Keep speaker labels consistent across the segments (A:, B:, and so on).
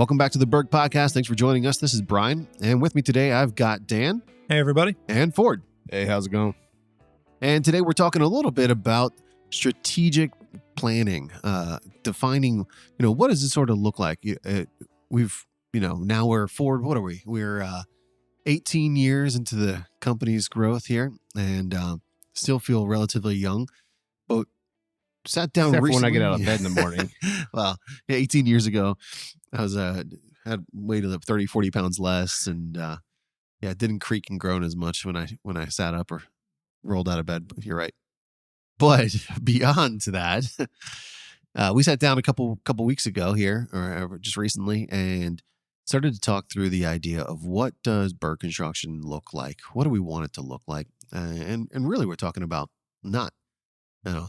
A: Welcome back to the Berg Podcast. Thanks for joining us. This is Brian, and with me today I've got Dan.
B: Hey, everybody.
A: And Ford.
C: Hey, how's it going?
A: And today we're talking a little bit about strategic planning, defining, what does this sort of look like? Now we're Ford, what are we? We're 18 years into the company's growth here and still feel relatively young, but sat down
C: Except
A: recently.
C: when I get out of bed in the morning.
A: Well, 18 years ago, I was had weighted up 30, 40 pounds less, and it didn't creak and groan as much when I sat up or rolled out of bed. You're right. But beyond that, we sat down a couple weeks ago here, or just recently, and started to talk through the idea of what does Berg construction look like? What do we want it to look like? And really, we're talking about not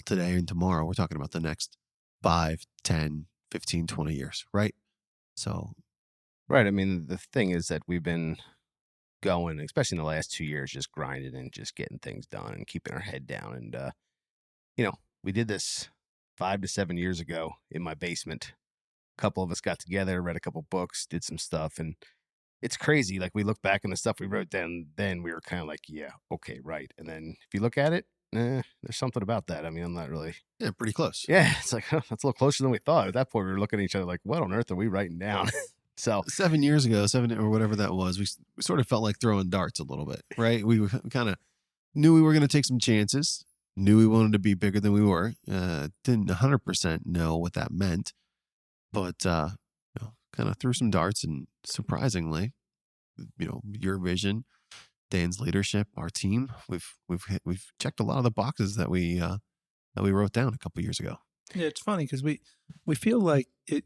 A: today and tomorrow. We're talking about the next 5, 10, 15, 20 years, right? So,
C: Right. I mean, the thing is that we've been going, especially in the last 2 years, just grinding and just getting things done and keeping our head down. And, we did this 5 to 7 years ago in my basement. A couple of us got together, read a couple books, did some stuff. And it's crazy. Like, we look back on the stuff we wrote then we were kind of like, yeah, okay, right. And then if you look at it, there's something about that. I mean, I'm not really.
A: Yeah, pretty close.
C: Yeah, it's like, that's a little closer than we thought. At that point, we were looking at each other like, what on earth are we writing down? So
A: 7 years ago, or whatever that was, we sort of felt like throwing darts a little bit, right? We kind of knew we were going to take some chances, knew we wanted to be bigger than we were. Didn't 100% know what that meant, but kind of threw some darts, and surprisingly, your vision, Dan's leadership, our team, we've checked a lot of the boxes that we wrote down a couple years ago.
B: Yeah, it's funny because we feel like it.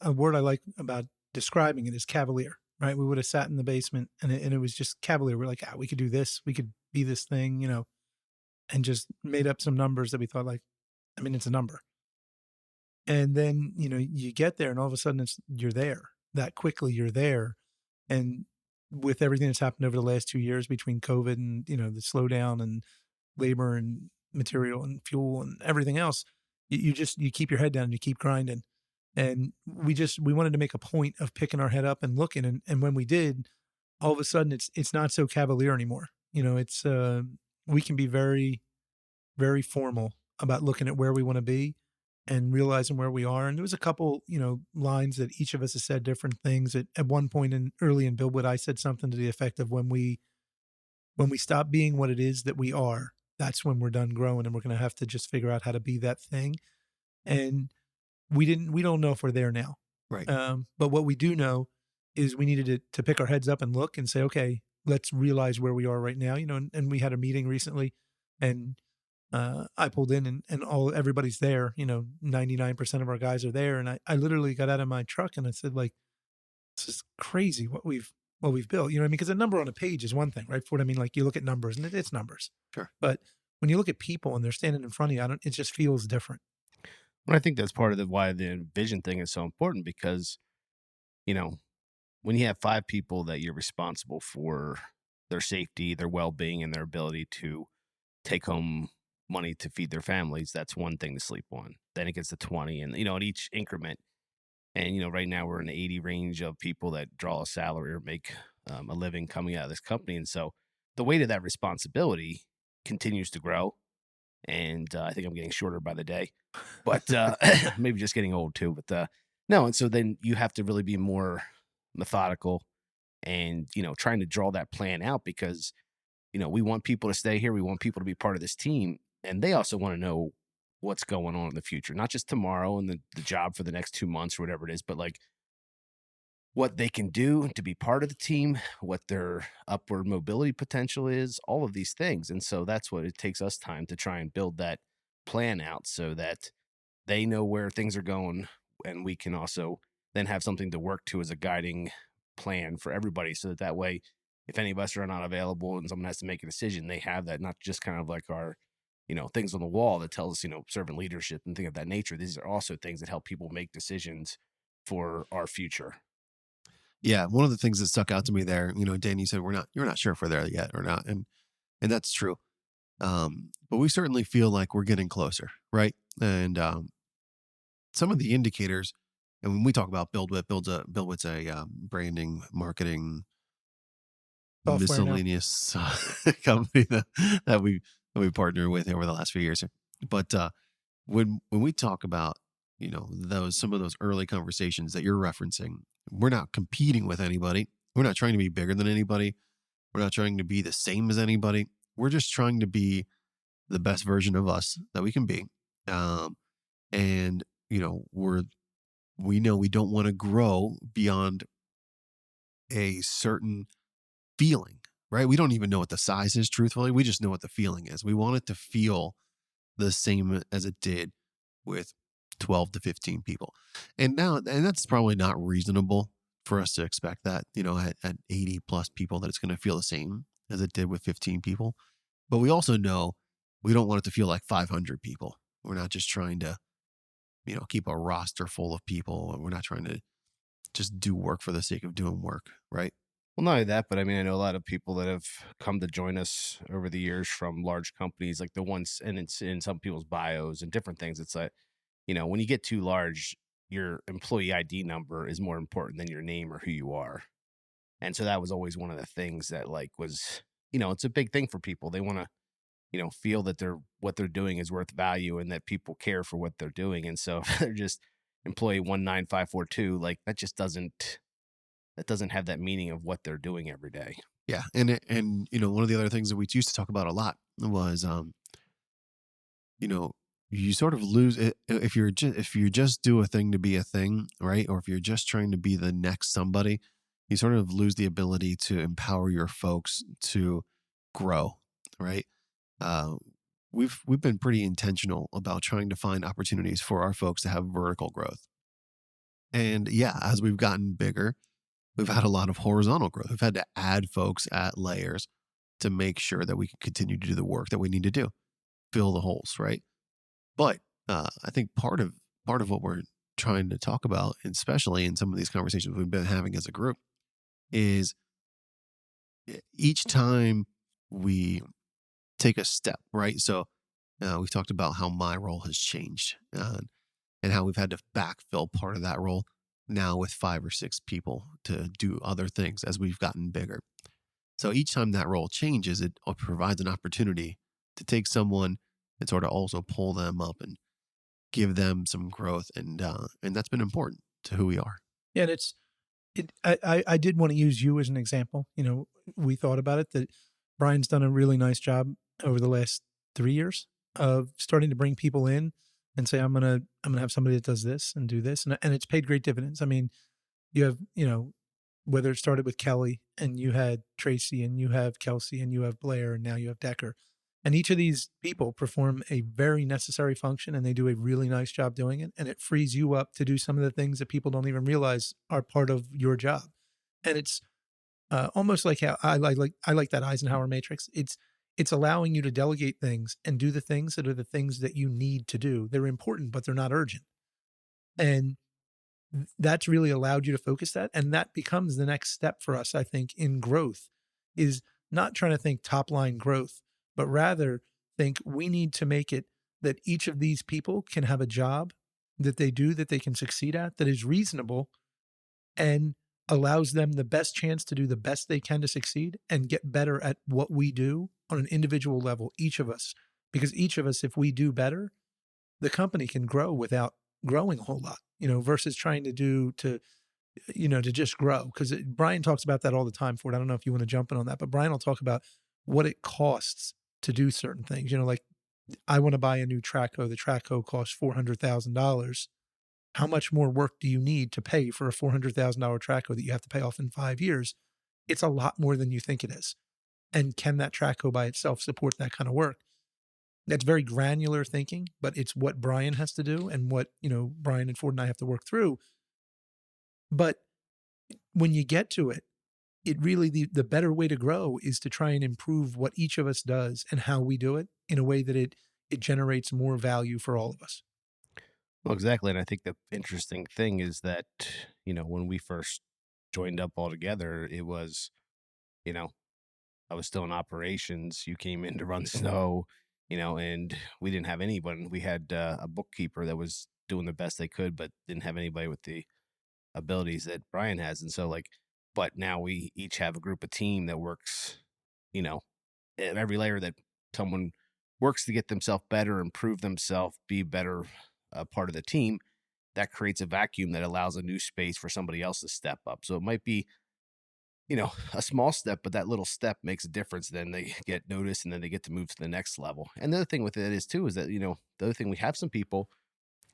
B: A word I like about describing it is cavalier, right? We would have sat in the basement and it was just cavalier. We're like, we could do this, we could be this thing, and just made up some numbers that we thought it's a number. And then you get there, and all of a sudden you're there that quickly. You're there, and with everything that's happened over the last 2 years between COVID and the slowdown and labor and material and fuel and everything else, you keep your head down and you keep grinding. And we wanted to make a point of picking our head up and looking. And when we did, all of a sudden it's not so cavalier anymore. It's we can be very, very formal about looking at where we want to be and realizing where we are. And there was a couple, lines that each of us has said different things. At one point early in Billwood, I said something to the effect of when we stop being what it is that we are, that's when we're done growing, and we're going to have to just figure out how to be that thing. And we don't know if we're there now.
A: Right.
B: But what we do know is we needed to pick our heads up and look and say, okay, let's realize where we are right now. And we had a meeting recently, and I pulled in and everybody's there. 99% of our guys are there. And I literally got out of my truck and I said, like, this is crazy what we've built. Because a number on a page is one thing, right? For what I mean, like, you look at numbers and it's numbers.
A: Sure.
B: But when you look at people and they're standing in front of you, it just feels different.
C: Well, I think that's part of why the vision thing is so important, because, when you have 5 people that you're responsible for their safety, their well-being, and their ability to take home money to feed their families, that's one thing to sleep on. Then it gets to 20 and, at each increment. And, right now we're in the 80 range of people that draw a salary or make a living coming out of this company. And so the weight of that responsibility continues to grow. And I think I'm getting shorter by the day, but maybe just getting old too. But no. And so then you have to really be more methodical and, trying to draw that plan out, because, we want people to stay here. We want people to be part of this team. And they also want to know what's going on in the future, not just tomorrow and the job for the next 2 months or whatever it is, but like what they can do to be part of the team, what their upward mobility potential is, all of these things. And so that's what it takes us time to try and build that plan out so that they know where things are going. And we can also then have something to work to as a guiding plan for everybody, so that way, if any of us are not available and someone has to make a decision, they have that, not just kind of like our, things on the wall that tells us, servant leadership and things of that nature. These are also things that help people make decisions for our future.
A: Yeah, one of the things that stuck out to me there, Dan, you said you're not sure if we're there yet or not, and that's true. But we certainly feel like we're getting closer, right? And some of the indicators And when we talk about BuildWit's a branding, marketing,
B: Software now.
A: miscellaneous company that we partner with over the last few years. But when we talk about some of those early conversations that you're referencing, we're not competing with anybody. We're not trying to be bigger than anybody. We're not trying to be the same as anybody. We're just trying to be the best version of us that we can be. And we know we don't want to grow beyond a certain feeling, right? We don't even know what the size is, truthfully. We just know what the feeling is. We want it to feel the same as it did with 12 to 15 people. And that's probably not reasonable for us to expect that, at 80 plus people, that it's going to feel the same as it did with 15 people. But we also know we don't want it to feel like 500 people. We're not just trying to, keep a roster full of people. We're not trying to just do work for the sake of doing work, right?
C: Well, not only that, but I mean, I know a lot of people that have come to join us over the years from large companies, like the ones, and it's in some people's bios and different things. It's like, when you get too large, your employee ID number is more important than your name or who you are. And so that was always one of the things that was, it's a big thing for people. They want to, feel that what they're doing is worth value and that people care for what they're doing. And so if they're just employee 19542, like that doesn't have that meaning of what they're doing every day.
A: Yeah. And one of the other things that we used to talk about a lot was, you sort of lose it if you just do a thing to be a thing, right? Or if you're just trying to be the next somebody, you sort of lose the ability to empower your folks to grow, right? We've been pretty intentional about trying to find opportunities for our folks to have vertical growth. And yeah, as we've gotten bigger, we've had a lot of horizontal growth. We've had to add folks at layers to make sure that we can continue to do the work that we need to do, fill the holes, right? But I think part of what we're trying to talk about, especially in some of these conversations we've been having as a group, is each time we take a step, right? So we've talked about how my role has changed and how we've had to backfill part of that role now with 5 or 6 people to do other things as we've gotten bigger. So each time that role changes, it provides an opportunity to take someone and sort of also pull them up and give them some growth. And that's been important to who we are.
B: Yeah, and I did want to use you as an example. We thought about it that Brian's done a really nice job over the last 3 years of starting to bring people in and say, I'm gonna have somebody that does this and do this, and it's paid great dividends. I mean, you have whether it started with Kelly and you had Tracy and you have Kelsey and you have Blair and now you have Decker, and each of these people perform a very necessary function and they do a really nice job doing it, and it frees you up to do some of the things that people don't even realize are part of your job. And it's almost like how I like that Eisenhower matrix. It's allowing you to delegate things and do the things that are the things that you need to do. They're important, but they're not urgent. And that's really allowed you to focus that. And that becomes the next step for us, I think, in growth, is not trying to think top line growth, but rather think we need to make it that each of these people can have a job that they do, that they can succeed at, that is reasonable and allows them the best chance to do the best they can to succeed and get better at what we do on an individual level, each of us. Because each of us, if we do better, the company can grow without growing a whole lot, versus trying to to just grow. Because Brian talks about that all the time, Ford. I don't know if you want to jump in on that, but Brian will talk about what it costs to do certain things. Like I want to buy a new Traco. The Traco costs $400,000. How much more work do you need to pay for a $400,000 Traco that you have to pay off in 5 years? It's a lot more than you think it is. And can that Traco by itself support that kind of work? That's very granular thinking, but it's what Brian has to do and what, Brian and Ford and I have to work through. But when you get to it, it really, the better way to grow is to try and improve what each of us does and how we do it in a way that it generates more value for all of us.
C: Well, exactly. And I think the interesting thing is that, when we first joined up all together, it was, I was still in operations. You came in to run snow, and we didn't have anyone. We had a bookkeeper that was doing the best they could, but didn't have anybody with the abilities that Brian has. And so like, but now we each have a group of team that works, you know, at every layer that someone works to get themselves better, improve themselves, be better part of the team. That creates a vacuum that allows a new space for somebody else to step up. So it might be, a small step, but that little step makes a difference. Then they get noticed and then they get to move to the next level. And the other thing with it is too, is that, the other thing, we have some people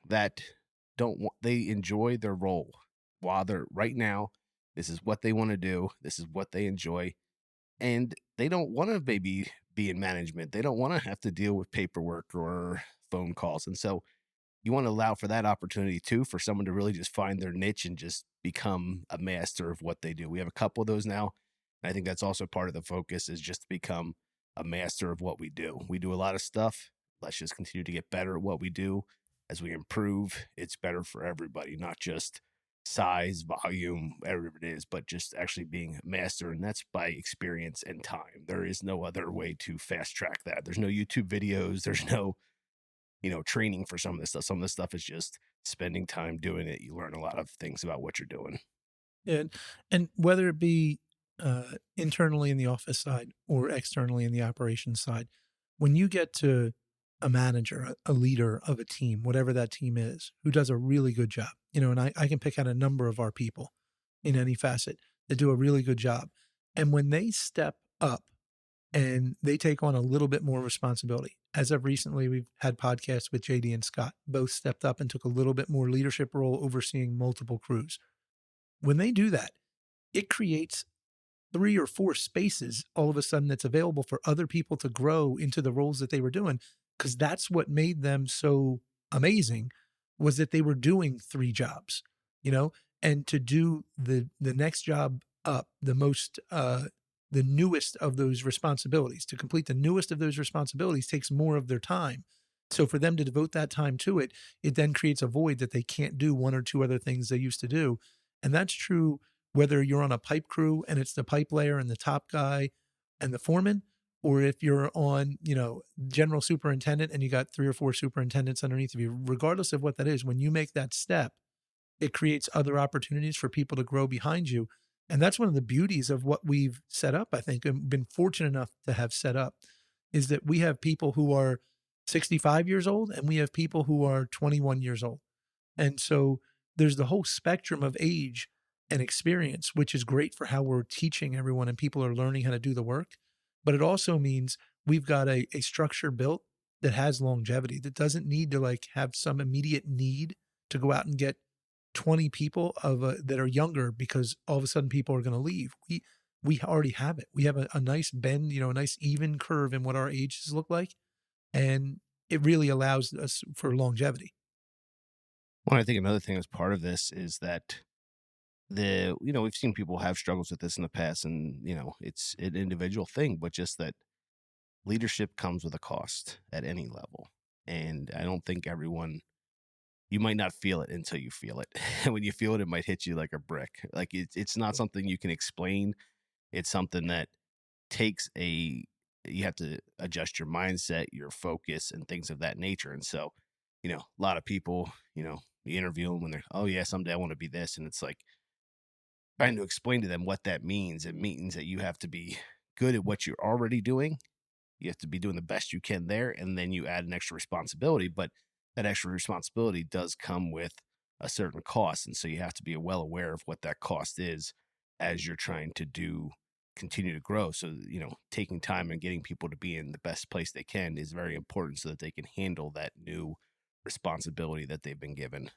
C: that don't want, they enjoy their role while they're right now. This is what they want to do. This is what they enjoy. And they don't want to maybe be in management. They don't want to have to deal with paperwork or phone calls. And so you want to allow for that opportunity too, for someone to really just find their niche and just become a master of what they do. We have a couple of those now. And I think that's also part of the focus, is just to become a master of what we do. We do a lot of stuff. Let's just continue to get better at what we do. As we improve, it's better for everybody, not just size, volume, whatever it is, but just actually being a master. And that's by experience and time. There is no other way to fast track that. There's no YouTube videos. There's no training for some of this stuff. Some of this stuff is just spending time doing it. You learn a lot of things about what you're doing.
B: And whether it be internally in the office side or externally in the operations side, when you get to a manager, a leader of a team, whatever that team is, who does a really good job, and I can pick out a number of our people in any facet that do a really good job. And when they step up and they take on a little bit more responsibility, as of recently, we've had podcasts with JD and Scott, both stepped up and took a little bit more leadership role overseeing multiple crews. When they do that, it creates 3 or 4 spaces all of a sudden that's available for other people to grow into the roles that they were doing, because that's what made them so amazing, was that they were doing 3 jobs, and to do the next job up, the newest of those responsibilities, to complete the newest of those responsibilities takes more of their time. So for them to devote that time to it, it then creates a void that they can't do 1 or 2 other things they used to do. And that's true whether you're on a pipe crew and it's the pipe layer and the top guy and the foreman, or if you're on, general superintendent and you got 3 or 4 superintendents underneath of you. Regardless of what that is, when you make that step, it creates other opportunities for people to grow behind you. And that's one of the beauties of what we've set up, I think, and been fortunate enough to have set up, is that we have people who are 65 years old and we have people who are 21 years old. And so there's the whole spectrum of age and experience, which is great for how we're teaching everyone and people are learning how to do the work. But it also means we've got a structure built that has longevity, that doesn't need to have some immediate need to go out and get 20 people that are younger, because all of a sudden people are going to leave. We already have it. We have a nice bend, a nice even curve in what our ages look like. And it really allows us for longevity.
C: Well, I think another thing that's part of this is that we've seen people have struggles with this in the past, and, it's an individual thing, but just that leadership comes with a cost at any level. And I don't think you might not feel it until you feel it. And when you feel it, it might hit you like a brick. Like it's not something you can explain. It's something that you have to adjust your mindset, your focus, and things of that nature. And so, a lot of people, you interview them when they're, oh yeah, someday I want to be this. And it's like trying to explain to them what that means. It means that you have to be good at what you're already doing. You have to be doing the best you can there. And then you add an extra responsibility, but that extra responsibility does come with a certain cost. And so you have to be well aware of what that cost is as you're trying to continue to grow. So, taking time and getting people to be in the best place they can is very important, so that they can handle that new responsibility that they've been given.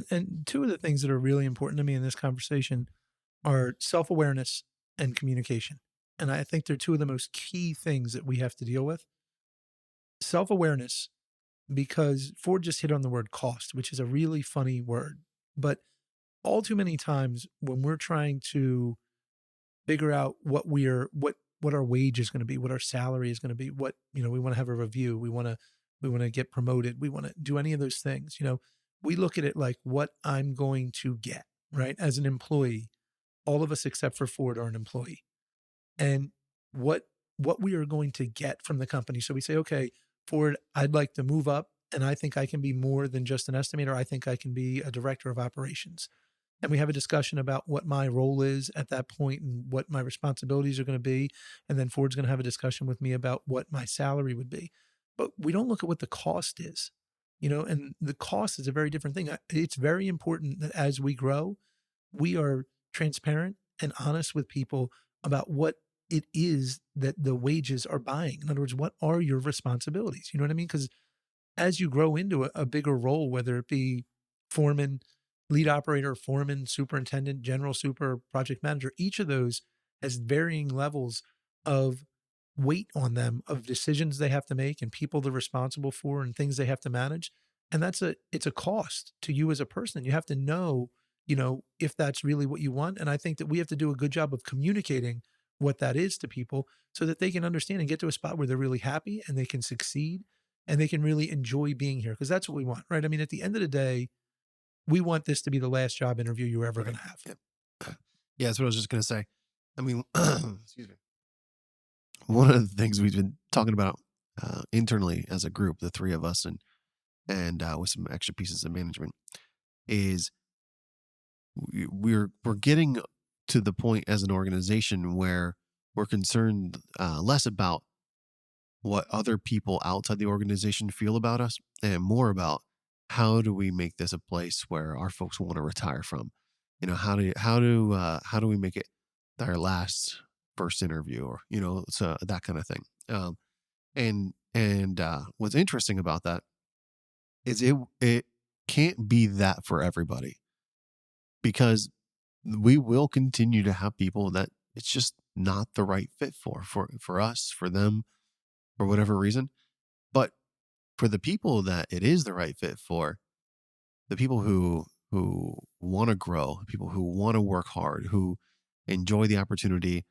B: And 2 of the things that are really important to me in this conversation are self-awareness and communication. And I think they're 2 of the most key things that we have to deal with. Self-awareness, because Ford just hit on the word cost, which is a really funny word. But all too many times when we're trying to figure out what our wage is going to be, what our salary is going to be, what, we want to have a review, we want to get promoted, we want to do any of those things, we look at it like what I'm going to get, right? As an employee, all of us except for Ford are an employee. And what we are going to get from the company. So we say, okay, Ford, I'd like to move up and I think I can be more than just an estimator. I think I can be a director of operations. And we have a discussion about what my role is at that point and what my responsibilities are going to be. And then Ford's going to have a discussion with me about what my salary would be. But we don't look at what the cost is, and the cost is a very different thing. It's very important that as we grow, we are transparent and honest with people about what it is that the wages are buying. In other words, what are your responsibilities? You know what I mean? Because as you grow into a bigger role, whether it be foreman, lead operator, foreman, superintendent, general super, project manager, each of those has varying levels of weight on them of decisions they have to make and people they're responsible for and things they have to manage. And it's a cost to you as a person. You have to know, if that's really what you want. And I think that we have to do a good job of communicating what that is to people so that they can understand and get to a spot where they're really happy and they can succeed and they can really enjoy being here. Cause that's what we want, right? I mean, at the end of the day, we want this to be the last job interview you're ever going to have.
A: Yep. Yeah, that's what I was just going to say. I mean, excuse me. One of the things we've been talking about internally as a group, the three of us, and with some extra pieces of management, is we're getting to the point as an organization where we're concerned less about what other people outside the organization feel about us and more about how do we make this a place where our folks want to retire from. How do we make it their last first interview, or so that kind of thing. And what's interesting about that is it can't be that for everybody, because we will continue to have people that it's just not the right fit for us, for them, for whatever reason. But for the people that it is the right fit for, the people who want to grow, people who want to work hard, who enjoy the opportunity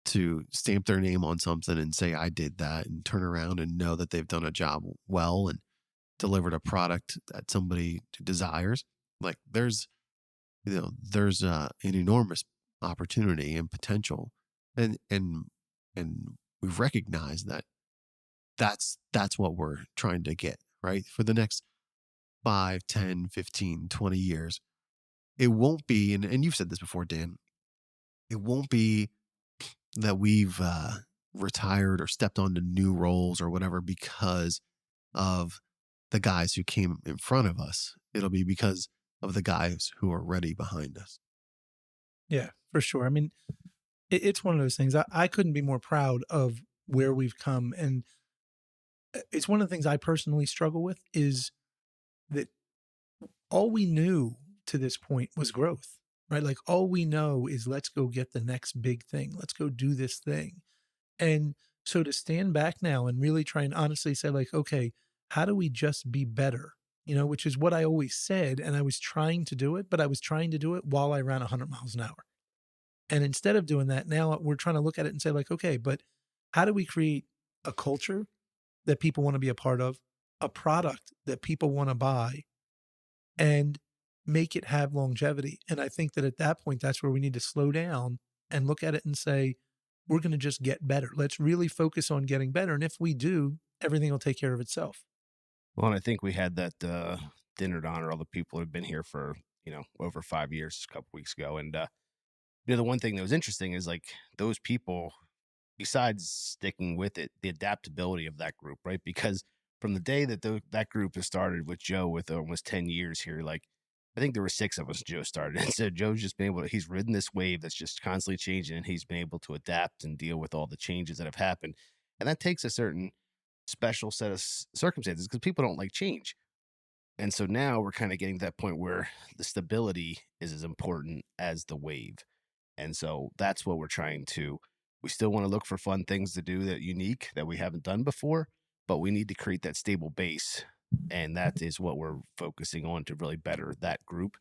A: to stamp their name on something and say, I did that, and turn around and know that they've done a job well and delivered a product that somebody desires. Like there's an enormous opportunity and potential. And we've recognized that that's what we're trying to get, right? For the next 5, 10, 15, 20 years. It won't be, and you've said this before, Dan, it won't be that we've retired or stepped onto new roles or whatever because of the guys who came in front of us. It'll be because of the guys who are ready behind us.
B: Yeah, for sure. I mean, it's one of those things. I couldn't be more proud of where we've come. And it's one of the things I personally struggle with is that all we knew to this point was growth, right? Like all we know is let's go get the next big thing. Let's go do this thing. And so to stand back now and really try and honestly say like, okay, how do we just be better? Which is what I always said. And I was trying to do it, but I was trying to do it while I ran 100 miles an hour. And instead of doing that, now we're trying to look at it and say like, okay, but how do we create a culture that people want to be a part of, a product that people want to buy, and make it have longevity? And I think that at that point, that's where we need to slow down and look at it and say, we're going to just get better. Let's really focus on getting better. And if we do, everything will take care of itself.
C: Well, and I think we had that dinner to honor all the people who've been here for, over 5 years a couple weeks ago. And, the one thing that was interesting is like those people, besides sticking with it, the adaptability of that group, right? Because from the day that that group has started with Joe, with almost 10 years here, like I think there were 6 of us when Joe started. And so Joe's just been he's ridden this wave that's just constantly changing, and he's been able to adapt and deal with all the changes that have happened. And that takes a certain special set of circumstances because people don't like change. And so now we're kind of getting to that point where the stability is as important as the wave. And so that's what we're trying to. We still want to look for fun things to do that unique that we haven't done before, but we need to create that stable base. And that is what we're focusing on to really better that group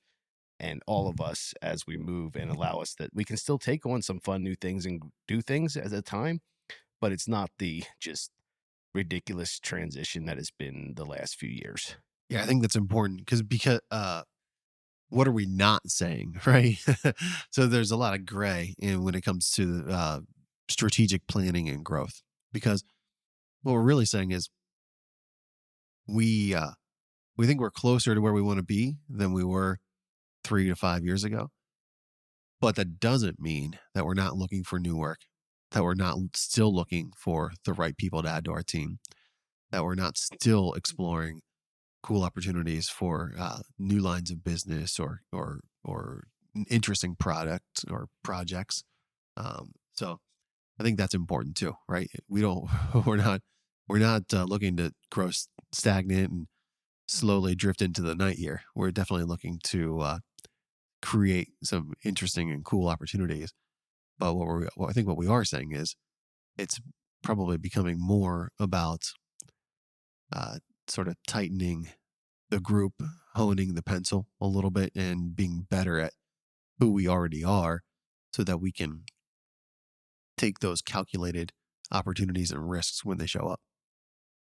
C: and all of us as we move, and allow us that we can still take on some fun new things and do things at a time, but it's not the just ridiculous transition that has been the last few years.
A: Yeah, I think that's important because what are we not saying, right? So there's a lot of gray when it comes to strategic planning and growth, because what we're really saying is we think we're closer to where we want to be than we were 3 to 5 years ago. But that doesn't mean that we're not looking for new work, that we're not still looking for the right people to add to our team, that we're not still exploring cool opportunities for new lines of business or interesting products or projects. So I think that's important too, right? We're not looking to grow stagnant and slowly drift into the night here. We're definitely looking to create some interesting and cool opportunities. But I think what we are saying is it's probably becoming more about sort of tightening the group, honing the pencil a little bit, and being better at who we already are, so that we can take those calculated opportunities and risks when they show up.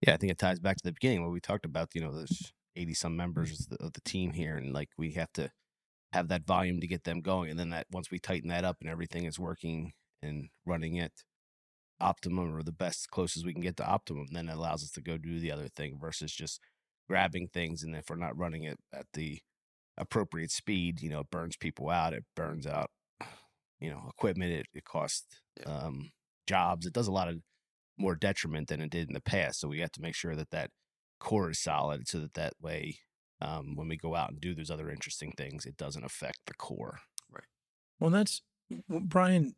C: Yeah, I think it ties back to the beginning where we talked about, there's 80 some members of the team here, and like we have to have that volume to get them going. And then that once we tighten that up and everything is working and running at optimum or the best closest we can get to optimum, then it allows us to go do the other thing versus just grabbing things. And if we're not running it at the appropriate speed, it burns people out. It burns out, equipment. It costs jobs. It does a lot of more detriment than it did in the past. So we have to make sure that core is solid so that way, when we go out and do those other interesting things, it doesn't affect the core.
A: Right.
B: Well, that's Brian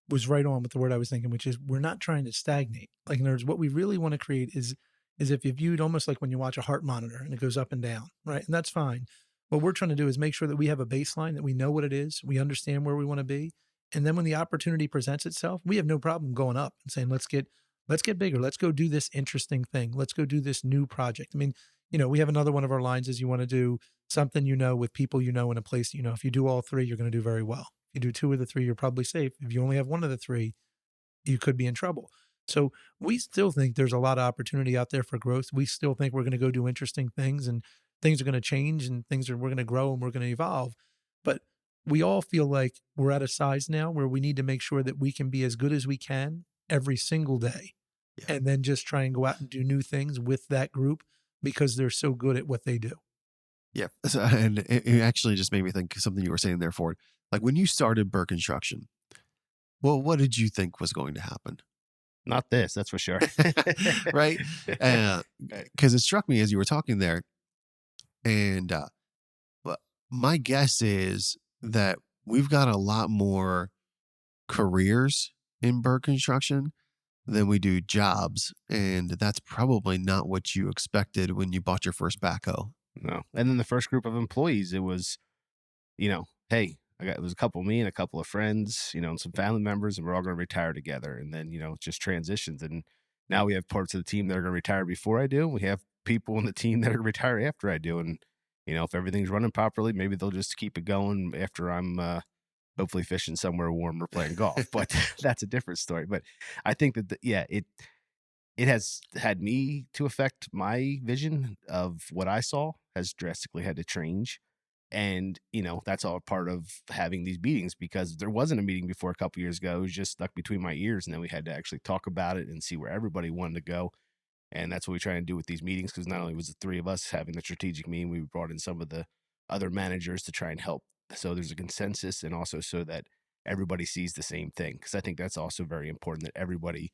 B: was right on with the word I was thinking, which is we're not trying to stagnate. Like in other words, what we really want to create is if you viewed almost like when you watch a heart monitor and it goes up and down, right? And that's fine. What we're trying to do is make sure that we have a baseline, that we know what it is, we understand where we want to be. And then when the opportunity presents itself, we have no problem going up and saying, let's get bigger. Let's go do this interesting thing. Let's go do this new project. I mean, we have another one of our lines is you want to do something, with people, in a place, if you do all three, you're going to do very well. If you do two of the three, you're probably safe. If you only have one of the three, you could be in trouble. So we still think there's a lot of opportunity out there for growth. We still think we're going to go do interesting things, and things are going to change, and we're going to grow and we're going to evolve. But we all feel like we're at a size now where we need to make sure that we can be as good as we can every single day. Yeah. And then just try and go out and do new things with that group because they're so good at what they do.
A: Yeah. So, and it actually just made me think of something you were saying there, Ford. Like when you started Berg Construction, well, what did you think was going to happen?
C: Not this, that's for sure.
A: Right? Because it struck me as you were talking there. And my guess is that we've got a lot more careers in Berg Construction than we do jobs. And that's probably not what you expected when you bought your first backhoe.
C: No. And then the first group of employees, it was, hey, it was a couple of me and a couple of friends, and some family members, and we're all going to retire together. And then, it just transitions. And now we have parts of the team that are going to retire before I do. We have people in the team that are going to retire after I do. And, if everything's running properly, maybe they'll just keep it going after I'm hopefully fishing somewhere warm or playing golf. But that's a different story. But I think that, it has had me to affect my vision of what I saw has drastically had to change. And, that's all part of having these meetings, because there wasn't a meeting before a couple years ago. It was just stuck between my ears. And then we had to actually talk about it and see where everybody wanted to go. And that's what we try and do with these meetings, because not only was the three of us having the strategic meeting, we brought in some of the other managers to try and help. So there's a consensus, and also so that everybody sees the same thing. Because I think that's also very important, that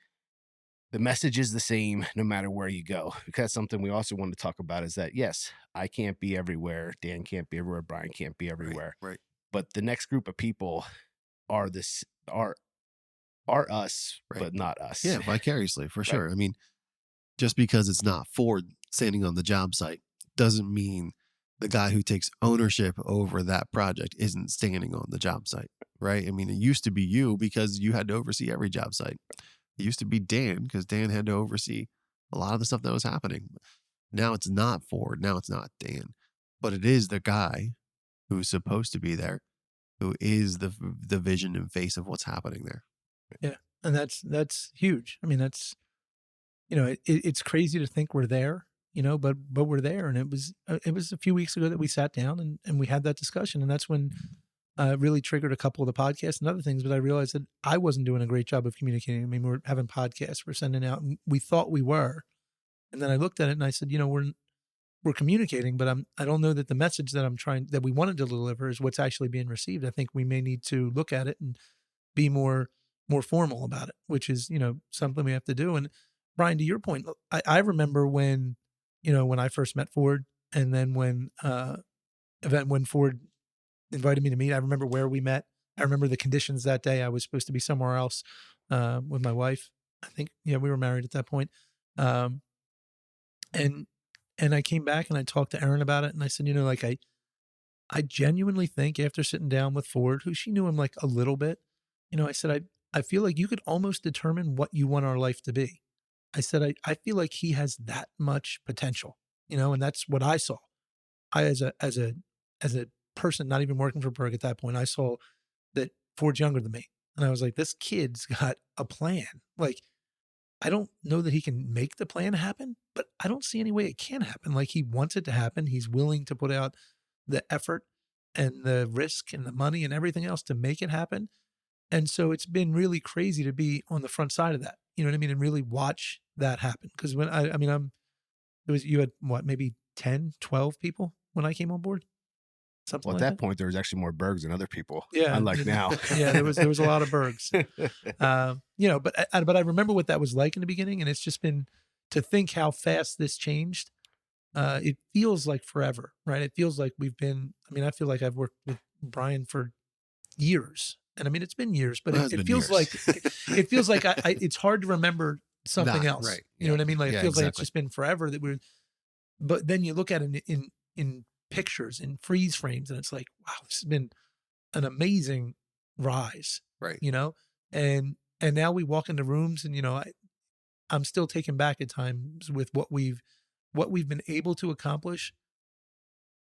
C: the message is the same no matter where you go. Because something we also want to talk about is that, yes, I can't be everywhere. Dan can't be everywhere. Brian can't be everywhere.
A: Right.
C: But the next group of people are us, right, but not us.
A: Yeah, vicariously, for sure. Right. I mean, just because it's not Ford standing on the job site doesn't mean the guy who takes ownership over that project isn't standing on the job site, right? I mean, it used to be you because you had to oversee every job site. It used to be Dan because Dan had to oversee a lot of the stuff that was happening. Now it's not Ford. Now it's not Dan, but it is the guy who's supposed to be there, who is the vision and face of what's happening there.
B: Yeah, and that's huge. I mean, that's, it's crazy to think we're there, but we're there. And it was a few weeks ago that we sat down and we had that discussion, and that's when really triggered a couple of the podcasts and other things. But I realized that I wasn't doing a great job of communicating. I mean, we're having podcasts, we're sending out, and we thought we were, And then I looked at it and I said, we're communicating, but I don't know that the message that we wanted to deliver is what's actually being received. I think we may need to look at it and be more formal about it, which is, something we have to do. And Brian, to your point, I remember when I first met Ford, and then when Ford invited me to meet, I remember where we met. I remember the conditions that day. I was supposed to be somewhere else with my wife. I think, we were married at that point. Um, and I came back and I talked to Erin about it, and I said, like I genuinely think after sitting down with Ford, who she knew him like a little bit, I said, I feel like you could almost determine what you want our life to be. I said, I feel like he has that much potential, and that's what I saw. I, as a person, not even working for Berg at that point, I saw that Ford's younger than me. And I was like, this kid's got a plan. Like, I don't know that he can make the plan happen, but I don't see any way it can happen. Like, he wants it to happen. He's willing to put out the effort and the risk and the money and everything else to make it happen. And so it's been really crazy to be on the front side of that, you know what I mean? And really watch that happen. Cause when you had what, maybe 10, 12 people when I came on board? Something
C: Well, at
B: like
C: that point, there was actually more Bergs than other people.
B: Yeah.
C: Unlike now.
B: Yeah. There was a lot of Bergs, but I remember what that was like in the beginning, and it's just been to think how fast this changed. It feels like forever, right? It feels like I feel like I've worked with Brian for years, and it's been years, but it feels like, it feels like it's hard to remember something else.
A: Right.
B: You know what I mean? Like, it feels like it's
A: exactly.
B: just been forever but then you look at it in pictures, in freeze frames, and it's like, wow, this has been an amazing rise.
A: Right.
B: And now we walk into rooms, and, I'm still taken back at times with what we've been able to accomplish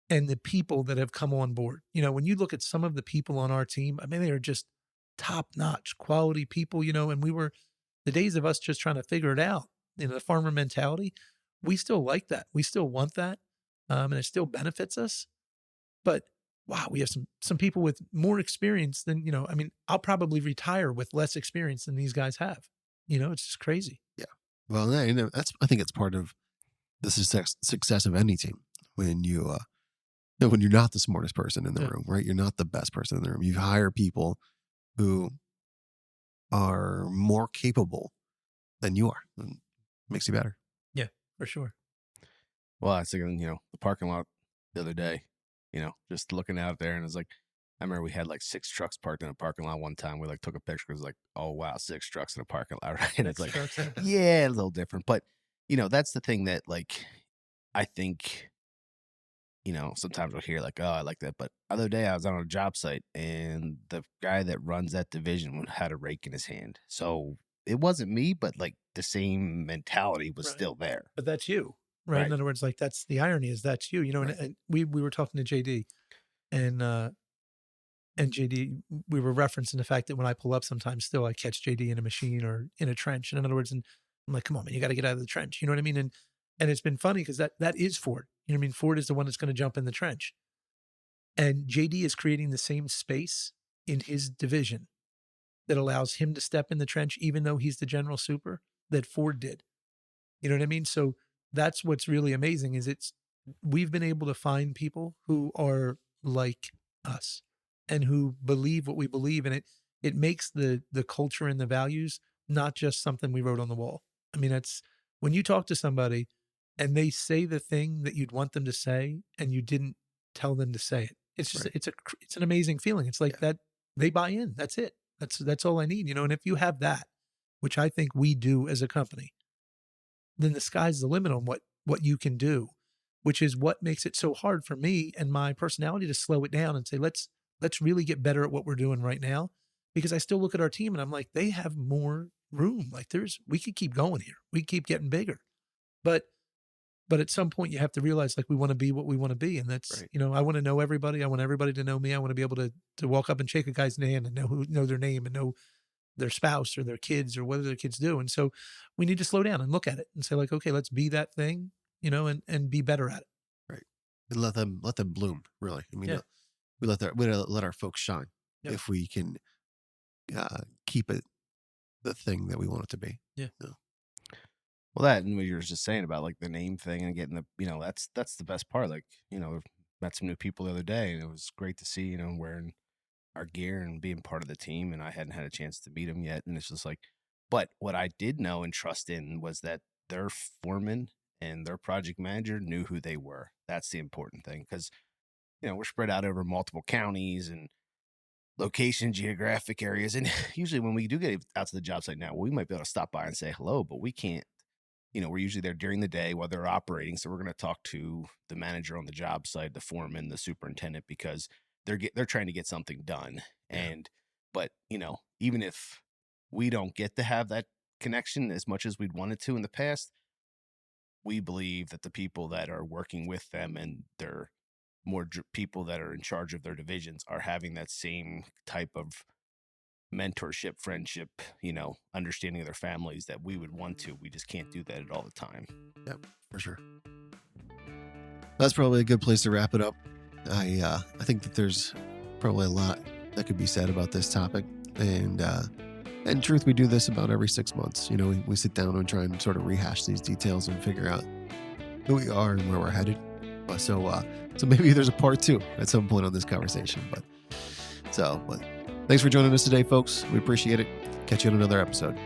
B: and the people that have come on board. When you look at some of the people on our team, they are just top-notch quality people, and the days of us just trying to figure it out, the farmer mentality, we still like that. We still want that. And it still benefits us. But wow, we have some people with more experience than, I'll probably retire with less experience than these guys have. It's just crazy.
A: Yeah. Well, I think it's part of the success of any team when when you're not the smartest person in the room, right? You're not the best person in the room. You hire people who are more capable than you are. And it makes you better.
B: Yeah, for sure.
C: Well, I was thinking, the parking lot the other day, just looking out there, and it's like, I remember we had like 6 trucks parked in a parking lot one time. We like took a picture because like, oh wow, 6 trucks in a parking lot, right? And it's like, yeah, a little different, but that's the thing that like, I think, sometimes we'll hear like, oh, I like that. But other day I was on a job site, and the guy that runs that division had a rake in his hand. So it wasn't me, but like the same mentality was still there.
B: But that's you, right? In other words, like, that's the irony, is that's you, and we were talking to JD, and JD, we were referencing the fact that when I pull up, sometimes still I catch JD in a machine or in a trench. And in other words, and I'm like, come on, man, you got to get out of the trench. You know what I mean? And it's been funny because that is Ford. You know what I mean? Ford is the one that's going to jump in the trench. And JD is creating the same space in his division that allows him to step in the trench, even though he's the general super, that Ford did. You know what I mean? So that's what's really amazing, is we've been able to find people who are like us and who believe what we believe. And it makes the culture and the values not just something we wrote on the wall. It's when you talk to somebody and they say the thing that you'd want them to say, and you didn't tell them to say it. It's just, it's an amazing feeling. It's like that they buy in. That's it. That's all I need, And if you have that, which I think we do as a company, then the sky's the limit on what you can do, which is what makes it so hard for me and my personality to slow it down and say, let's really get better at what we're doing right now. Because I still look at our team and I'm like, they have more room. Like, we could keep going here. We keep getting bigger. But at some point you have to realize, like, we want to be what we want to be. And that's, I want to know everybody. I want everybody to know me. I want to be able to walk up and shake a guy's hand and know their name and know their spouse or their kids or what their kids do. And so we need to slow down and look at it and say, like, okay, let's be that thing, and be better at it.
A: Right. And let them bloom, really. We let our folks shine if we can keep it the thing that we want it to be.
B: Yeah.
A: No.
C: Well, that and what you were just saying about like the name thing and getting the, that's the best part. Like, met some new people the other day, and it was great to see, wearing our gear and being part of the team. And I hadn't had a chance to meet them yet. And it's just like, but what I did know and trust in was that their foreman and their project manager knew who they were. That's the important thing. Cause, we're spread out over multiple counties and location, geographic areas. And usually when we do get out to the job site now, we might be able to stop by and say hello, but we can't. We're usually there during the day while they're operating. So we're going to talk to the manager on the job site, the foreman, the superintendent, because they're trying to get something done.
A: Yeah.
C: But even if we don't get to have that connection as much as we'd wanted to in the past, we believe that the people that are working with them and their people that are in charge of their divisions are having that same type of mentorship, friendship, understanding of their families that we would want to. We just can't do that at all the time.
A: Yep, for sure. That's probably a good place to wrap it up. I think that there's probably a lot that could be said about this topic. And in truth, we do this about every 6 months. We sit down and try and sort of rehash these details and figure out who we are and where we're headed. So maybe there's a part 2 at some point on this conversation. But thanks for joining us today, folks. We appreciate it. Catch you on another episode.